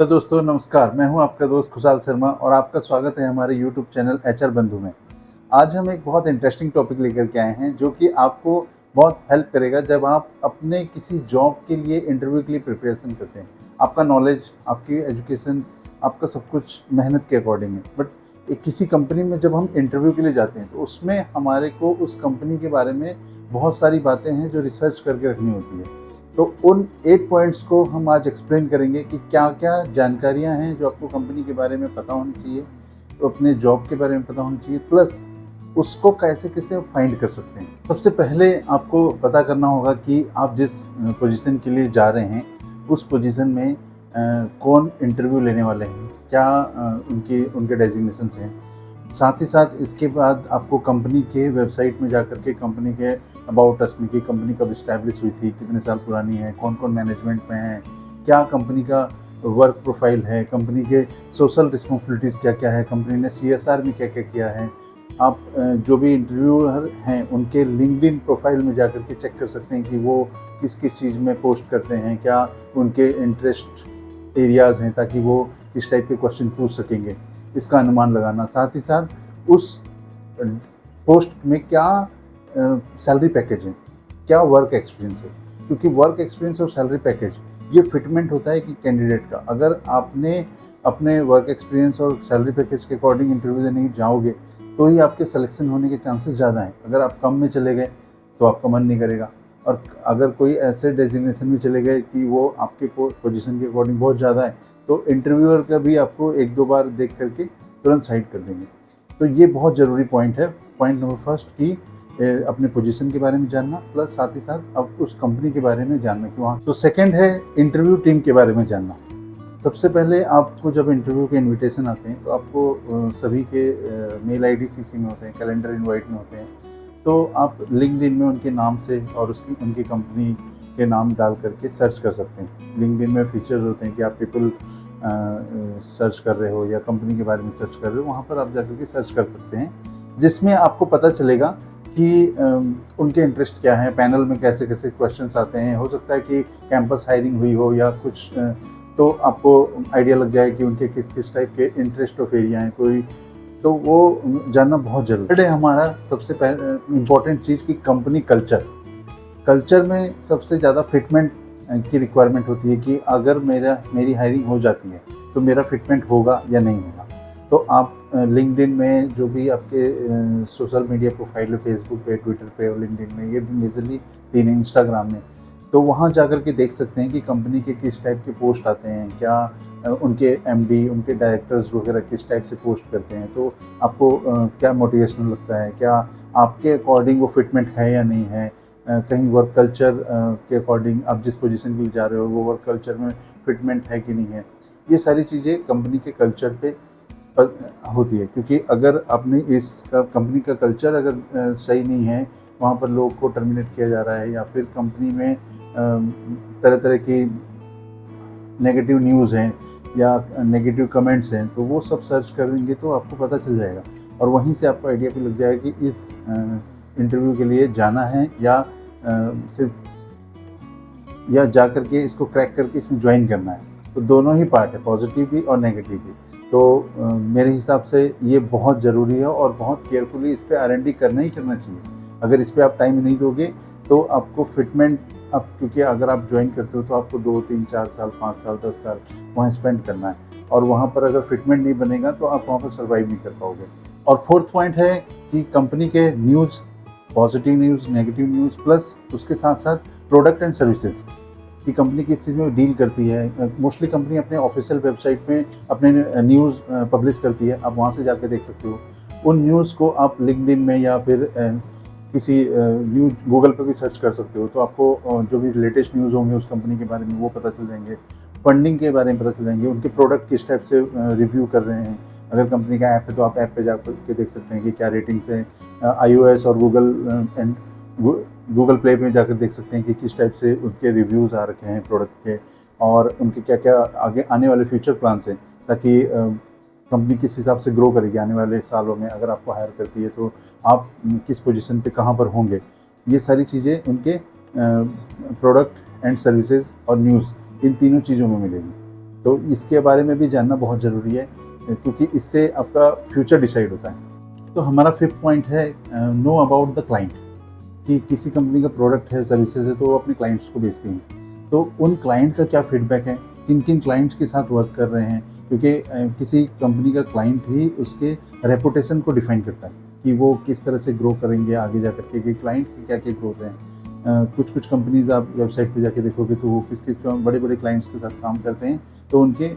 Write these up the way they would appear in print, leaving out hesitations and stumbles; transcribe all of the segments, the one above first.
तो दोस्तों नमस्कार, मैं हूं आपका दोस्त खुशाल शर्मा और आपका स्वागत है हमारे यूट्यूब चैनल एचआर बंधु में। आज हम एक बहुत इंटरेस्टिंग टॉपिक लेकर के आए हैं जो कि आपको बहुत हेल्प करेगा जब आप अपने किसी जॉब के लिए इंटरव्यू के लिए प्रिपरेशन करते हैं। आपका नॉलेज, आपकी एजुकेशन, आपका सब कुछ मेहनत के अकॉर्डिंग है। बट एक किसी कंपनी में जब हम इंटरव्यू के लिए जाते हैं तो उसमें हमारे को उस कंपनी के बारे में बहुत सारी बातें हैं जो रिसर्च करके रखनी होती है। तो उन 8 पॉइंट्स को हम आज एक्सप्लेन करेंगे कि क्या-क्या जानकारियाँ हैं जो आपको कंपनी के बारे में पता होनी चाहिए, तो अपने जॉब के बारे में पता होनी चाहिए, प्लस उसको कैसे-कैसे फाइंड कर सकते हैं। सबसे पहले आपको पता करना होगा कि आप जिस पोजीशन के लिए जा रहे हैं, उस पोजीशन में कौन इंटरव्यू लेने वाले हैं, क्या उनके उनके डेज़िग्नेशंस हैं। साथ ही साथ इसके बाद आपको कंपनी के वेबसाइट में जाकर के कंपनी के अबाउट अस में कि कंपनी कब इस्टेब्लिश हुई थी, कितने साल पुरानी है, कौन-कौन मैनेजमेंट में है, क्या कंपनी का वर्क प्रोफाइल है, कंपनी के सोशल रिस्पॉन्सिबिलिटीज़ क्या-क्या है, कंपनी ने सीएसआर में क्या-क्या किया है। आप जो भी इंटरव्यूअर हैं उनके लिंक्डइन प्रोफाइल में जाकर के चेक कर सकते हैं कि वो किस-किस चीज़ में पोस्ट करते हैं, क्या उनके इंटरेस्ट एरियाज़ हैं ताकि वो किस टाइप के क्वेश्चन पूछ सकेंगे, इसका अनुमान लगाना। साथ ही साथ उस पोस्ट में क्या सैलरी पैकेज है, क्या वर्क एक्सपीरियंस है, क्योंकि वर्क एक्सपीरियंस और सैलरी पैकेज ये फिटमेंट होता है कि कैंडिडेट का। अगर आपने अपने वर्क एक्सपीरियंस और सैलरी पैकेज के अकॉर्डिंग इंटरव्यू देने जाओगे तो ही आपके सिलेक्शन होने के चांसेस ज़्यादा हैं। अगर आप कम में चले गए तो आपका मन नहीं करेगा, और अगर कोई ऐसे डेजिग्नेशन में चले गए कि वो आपके पोजीशन के अकॉर्डिंग बहुत ज़्यादा है तो इंटरव्यूअर का भी आपको 1-2 बार देख करके तुरंत साइड कर देंगे। तो ये बहुत ज़रूरी पॉइंट है। पॉइंट नंबर फर्स्ट कि अपने पोजीशन के बारे में जानना, प्लस साथ ही साथ अब उस कंपनी के बारे में जानना कि वहाँ। तो सेकंड है इंटरव्यू टीम के बारे में जानना। सबसे पहले आपको जब इंटरव्यू के इनविटेशन आते हैं तो आपको सभी के मेल आईडी सीसी में होते हैं, कैलेंडर इनवाइट में होते हैं। तो आप लिंक्डइन में उनके नाम से और उनकी कंपनी के नाम डाल करके सर्च कर सकते हैं। लिंक्डइन में फीचर्स होते हैं कि आप पीपल सर्च कर रहे हो या कंपनी के बारे में सर्च कर रहे हो, वहाँ पर आप जाकर के सर्च कर सकते हैं, जिसमें आपको पता चलेगा कि उनके इंटरेस्ट क्या है, पैनल में कैसे-कैसे क्वेश्चंस आते हैं। हो सकता है कि कैंपस हायरिंग हुई हो या कुछ, तो आपको आइडिया लग जाए कि उनके किस-किस टाइप के इंटरेस्ट ऑफ एरिया हैं कोई, तो वो जानना बहुत ज़रूरी है। हमारा सबसे इम्पोर्टेंट चीज़ कि कंपनी कल्चर। कल्चर में सबसे ज़्यादा फिटमेंट की रिक्वायरमेंट होती है कि अगर मेरी हायरिंग हो जाती है तो मेरा फिटमेंट होगा या नहीं होगा। तो आप लिंक्डइन में जो भी आपके सोशल मीडिया प्रोफाइल है, फेसबुक पे, ट्विटर पे और लिंक्डइन में, ये भी मेजरली 3 है, इंस्टाग्राम में, तो वहाँ जाकर के देख सकते हैं कि कंपनी के किस टाइप के पोस्ट आते हैं, क्या उनके एमडी, उनके डायरेक्टर्स वगैरह किस टाइप से पोस्ट करते हैं। तो आपको क्या मोटिवेशनल लगता है, क्या आपके अकॉर्डिंग वो फिटमेंट है या नहीं है। कहीं वर्क कल्चर के अकॉर्डिंग आप जिस पोजीशन के लिए जा रहे हो वो वर्क कल्चर में फिटमेंट है कि नहीं है। ये सारी चीज़ें कंपनी के कल्चर पे होती है, क्योंकि अगर आपने इसका कंपनी का कल्चर अगर सही नहीं है, वहाँ पर लोगों को टर्मिनेट किया जा रहा है या फिर कंपनी में तरह-तरह की नेगेटिव न्यूज़ हैं या नेगेटिव कमेंट्स हैं, तो वो सब सर्च करेंगे तो आपको पता चल जाएगा और वहीं से आपको आइडिया भी लग जाएगा कि इस इंटरव्यू के लिए जाना है या सिर्फ या जा करके इसको क्रैक करके इसमें ज्वाइन करना है। तो दोनों ही पार्ट है, पॉजिटिव भी और नेगेटिव भी। तो मेरे हिसाब से ये बहुत ज़रूरी है और बहुत केयरफुली इस पे आर&डी करना ही करना चाहिए। अगर इस पे आप टाइम नहीं दोगे तो आपको फिटमेंट, अब क्योंकि अगर आप ज्वाइन करते हो तो आपको 2, 3, 4 साल, 5 साल, 10 साल वहाँ स्पेंड करना है और वहाँ पर अगर फिटमेंट नहीं बनेगा तो आप वहाँ पर सर्वाइव नहीं कर पाओगे। और फोर्थ पॉइंट है कि कंपनी के news, positive news, negative news, plus उसके साथ-साथ प्रोडक्ट एंड सर्विसेज़ कि कंपनी किस चीज़ में डील करती है। मोस्टली कंपनी अपने ऑफिशियल वेबसाइट में अपने न्यूज़ पब्लिश करती है, आप वहाँ से जाके देख सकते हो। उन न्यूज़ को आप लिंक्डइन में या फिर किसी न्यूज़ गूगल पे भी सर्च कर सकते हो, तो आपको जो भी लेटेस्ट न्यूज़ होंगे उस कंपनी के बारे में वो पता चल जाएंगे। फंडिंग के बारे में पता चल जाएंगे, उनके प्रोडक्ट किस टाइप से रिव्यू कर रहे हैं। अगर कंपनी का ऐप है तो आप ऐप पे जा के देख सकते हैं कि क्या रेटिंग्स हैं। iOS और गूगल प्ले में जाकर देख सकते हैं कि किस टाइप से उनके रिव्यूज़ आ रखे हैं प्रोडक्ट के और उनके क्या-क्या आगे आने वाले फ्यूचर प्लान्स हैं, ताकि कंपनी किस हिसाब से ग्रो करेगी आने वाले सालों में। अगर आपको हायर करती है तो आप किस पोजीशन पे कहाँ पर होंगे। ये सारी चीज़ें उनके प्रोडक्ट एंड सर्विसेज और न्यूज़, इन तीनों चीज़ों में मिलेगी। तो इसके बारे में भी जानना बहुत ज़रूरी है, क्योंकि इससे आपका फ्यूचर डिसाइड होता है। तो हमारा 5th पॉइंट है नो अबाउट द क्लाइंट, कि किसी कंपनी का प्रोडक्ट है, सर्विसेज है, तो वो अपने क्लाइंट्स को बेचती हैं। तो उन क्लाइंट का क्या फीडबैक है, किन-किन क्लाइंट्स के साथ वर्क कर रहे हैं, क्योंकि किसी कंपनी का क्लाइंट ही उसके रेपुटेशन को डिफाइन करता है कि वो किस तरह से ग्रो करेंगे आगे जा कर के, कि क्लाइंट की क्या-क्या ग्रोथ है। कुछ-कुछ कंपनीज़ आप वेबसाइट पे जाके देखोगे तो वो किस-किस का बड़े-बड़े क्लाइंट्स के साथ काम करते हैं, तो उनके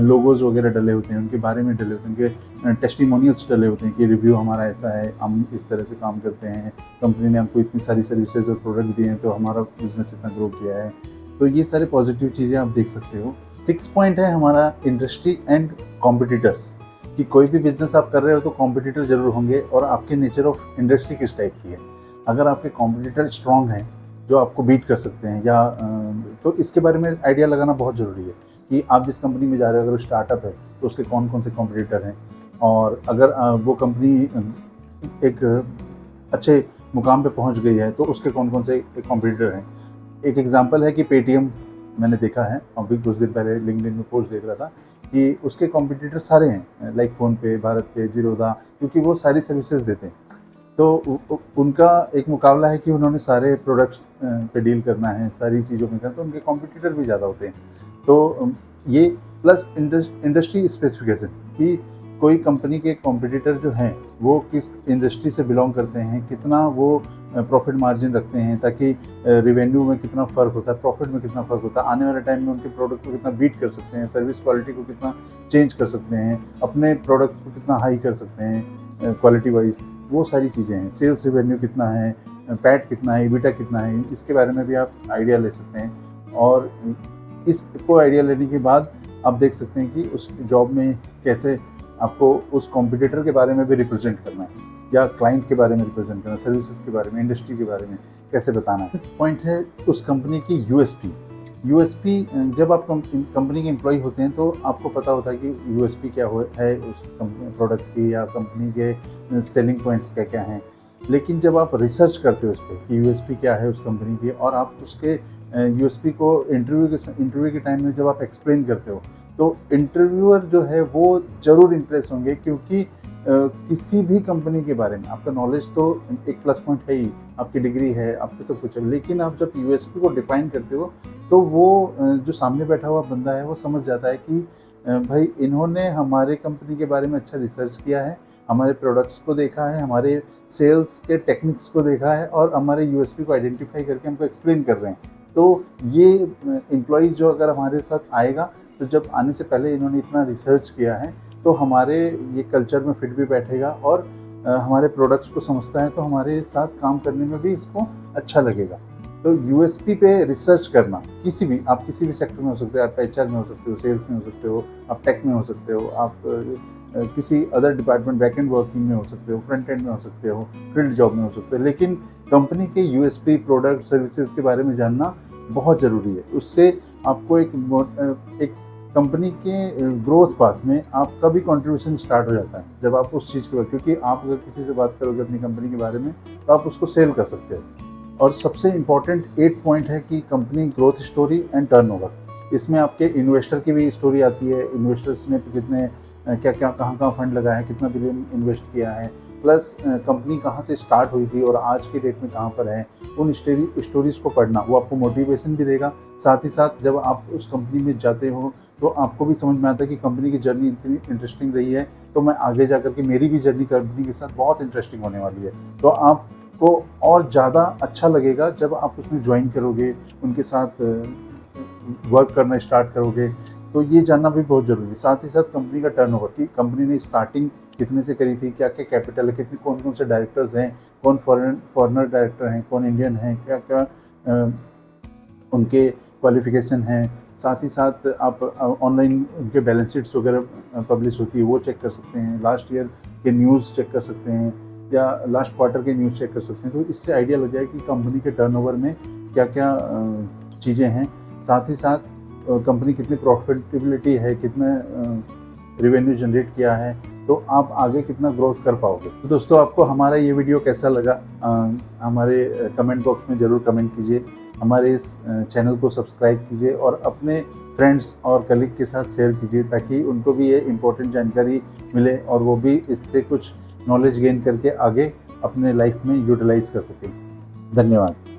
लोगोज़ वगैरह डले होते हैं, उनके बारे में डले होते हैं, उनके टेस्टिमोनियल्स डले होते हैं कि रिव्यू हमारा ऐसा है, हम इस तरह से काम करते हैं, कंपनी ने हमको इतनी सारी सर्विसेज और प्रोडक्ट दिए हैं, तो हमारा बिज़नेस इतना ग्रो किया है। तो ये सारे पॉजिटिव चीज़ें आप देख सकते हो। 6 पॉइंट है हमारा इंडस्ट्री एंड कॉम्पिटिटर्स, कि कोई भी बिज़नेस आप कर रहे हो तो कॉम्पिटिटर ज़रूर होंगे, और आपके नेचर ऑफ इंडस्ट्री किस टाइप की है। अगर आपके कॉम्पिटिटर स्ट्रॉन्ग हैं, जो आपको बीट कर सकते हैं, या तो इसके बारे में आइडिया लगाना बहुत ज़रूरी है कि आप जिस कंपनी में जा रहे हो, अगर वो स्टार्टअप है तो उसके कौन-कौन से कॉम्पिटिटर हैं, और अगर वो कंपनी एक अच्छे मुकाम पे पहुंच गई है तो उसके कौन-कौन से कॉम्पिटिटर हैं। एक एग्जांपल है कि पेटीएम मैंने देखा है, अभी कुछ दिन पहले लिंक्डइन में पोस्ट देख रहा था कि उसके कॉम्पिटिटर सारे हैं, लाइक फ़ोनपे, भारत पे, ज़ीरोधा, क्योंकि वो सारी सर्विसेज देते हैं। तो उनका एक मुकाबला है कि उन्होंने सारे प्रोडक्ट्स पे डील करना है, सारी चीज़ों में करना, तो उनके कॉम्पिटिटर भी ज़्यादा होते हैं। तो ये प्लस इंडस्ट्री स्पेसिफिकेशन, कि कोई कंपनी के कॉम्पिटिटर जो हैं वो किस इंडस्ट्री से बिलोंग करते हैं, कितना वो प्रॉफिट मार्जिन रखते हैं, ताकि रेवेन्यू में कितना फ़र्क होता है, प्रॉफिट में कितना फ़र्क होता है, आने वाले टाइम में उनके प्रोडक्ट को कितना बीट कर सकते हैं, सर्विस क्वालिटी को कितना चेंज कर सकते हैं, अपने प्रोडक्ट को कितना हाई कर सकते हैं क्वालिटी वाइज, वो सारी चीज़ें हैं। सेल्स रेवेन्यू कितना है, पैट कितना है, ईबिटा कितना है, इसके बारे में भी आप आइडिया ले सकते हैं। और इसको आइडिया लेने के बाद आप देख सकते हैं कि उस जॉब में कैसे आपको उस कॉम्पिटिटर के बारे में भी रिप्रेजेंट करना है, या क्लाइंट के बारे में रिप्रेजेंट करना है, सर्विसेज के बारे में, इंडस्ट्री के बारे में कैसे बताना है। पॉइंट है उस कंपनी की यूएसपी। यूएसपी, जब आप कंपनी के एम्प्लॉय होते हैं तो आपको पता होता है कि यूएसपी क्या है उस प्रोडक्ट की, या कंपनी के सेलिंग पॉइंट्स क्या क्या हैं। लेकिन जब आप रिसर्च करते हो उस पर कि यूएसपी क्या है उस कंपनी की, और आप उसके यूएसपी को इंटरव्यू के टाइम में जब आप एक्सप्लेन करते हो, तो इंटरव्यूअर जो है वो ज़रूर इम्प्रेस होंगे, क्योंकि किसी भी कंपनी के बारे में आपका नॉलेज तो एक प्लस पॉइंट है ही, आपकी डिग्री है, आपके सब कुछ है, लेकिन आप जब यूएसपी को डिफाइन करते हो तो वो जो सामने बैठा हुआ बंदा है वो समझ जाता है कि भाई इन्होंने हमारे कंपनी के बारे में अच्छा रिसर्च किया है, हमारे प्रोडक्ट्स को देखा है, हमारे सेल्स के टेक्निक्स को देखा है, और हमारे यूएसपी को आइडेंटिफाई करके हमको एक्सप्लेन कर रहे हैं। तो ये एम्प्लॉई जो अगर हमारे साथ आएगा, तो जब आने से पहले इन्होंने इतना रिसर्च किया है, तो हमारे ये कल्चर में फिट भी बैठेगा, और हमारे प्रोडक्ट्स को समझता है, तो हमारे साथ काम करने में भी इसको अच्छा लगेगा। तो यूएसपी पे रिसर्च करना, आप किसी भी सेक्टर में हो सकते हो, आप एचआर में हो सकते हो, सेल्स में हो सकते हो, आप टेक में हो सकते हो, आप किसी other department back and working में हो सकते हो, फ्रंट एंड में हो सकते हो, फील्ड जॉब में हो सकते हो, लेकिन कंपनी के यूएसपी, प्रोडक्ट, सर्विसेज के बारे में जानना बहुत ज़रूरी है। उससे आपको एक कंपनी के ग्रोथ पाथ में आपका भी कंट्रीब्यूशन स्टार्ट हो जाता है, जब आप उस चीज़ के बारे, क्योंकि आप अगर किसी से बात करोगे अपनी कंपनी के बारे में तो आप उसको सेल कर सकते हो। और सबसे इम्पॉर्टेंट 8 पॉइंट है कि company growth story and turnover. इसमें आपके इन्वेस्टर की भी स्टोरी आती है, इन्वेस्टर्स ने कितने क्या-क्या, कहाँ-कहाँ फंड लगाया है, कितना बिलियन इन्वेस्ट किया है, प्लस कंपनी कहाँ से स्टार्ट हुई थी और आज के डेट में कहाँ पर है। उन स्टोरीज़ को पढ़ना, वो आपको मोटिवेशन भी देगा। साथ ही साथ जब आप उस कंपनी में जाते हो तो आपको भी समझ में आता है कि कंपनी की जर्नी इतनी इंटरेस्टिंग रही है, तो मैं आगे जा कर के मेरी भी जर्नी कंपनी के साथ बहुत इंटरेस्टिंग होने वाली है। तो आपको और ज़्यादा अच्छा लगेगा जब आप उसमें ज्वाइन करोगे, उनके साथ वर्क करना स्टार्ट करोगे। तो ये जानना भी बहुत ज़रूरी है। साथ ही साथ कंपनी का टर्नओवर, कि कंपनी ने स्टार्टिंग कितने से करी थी, क्या-क्या कैपिटल है, कितने कौन-कौन से डायरेक्टर्स हैं, कौन फॉरेनर डायरेक्टर हैं, कौन इंडियन हैं, क्या-क्या उनके क्वालिफ़िकेशन हैं। साथ ही साथ आप ऑनलाइन उनके बैलेंस शीट्स वगैरह पब्लिश होती है, वो चेक कर सकते हैं। लास्ट ईयर के न्यूज़ चेक कर सकते हैं, या लास्ट क्वार्टर के न्यूज़ चेक कर सकते हैं। तो इससे आइडिया लग जाए कि कंपनी के टर्नओवर में क्या-क्या चीज़ें हैं। साथ ही साथ कंपनी कितनी प्रॉफिटेबिलिटी है, कितना रेवेन्यू जनरेट किया है, तो आप आगे कितना ग्रोथ कर पाओगे। तो दोस्तों, आपको हमारा ये वीडियो कैसा लगा, हमारे कमेंट बॉक्स में ज़रूर कमेंट कीजिए। हमारे इस चैनल को सब्सक्राइब कीजिए और अपने फ्रेंड्स और कलीग के साथ शेयर कीजिए ताकि उनको भी ये इम्पोर्टेंट जानकारी मिले और वो भी इससे कुछ नॉलेज गेन करके आगे अपने लाइफ में यूटिलाइज कर सकें। धन्यवाद।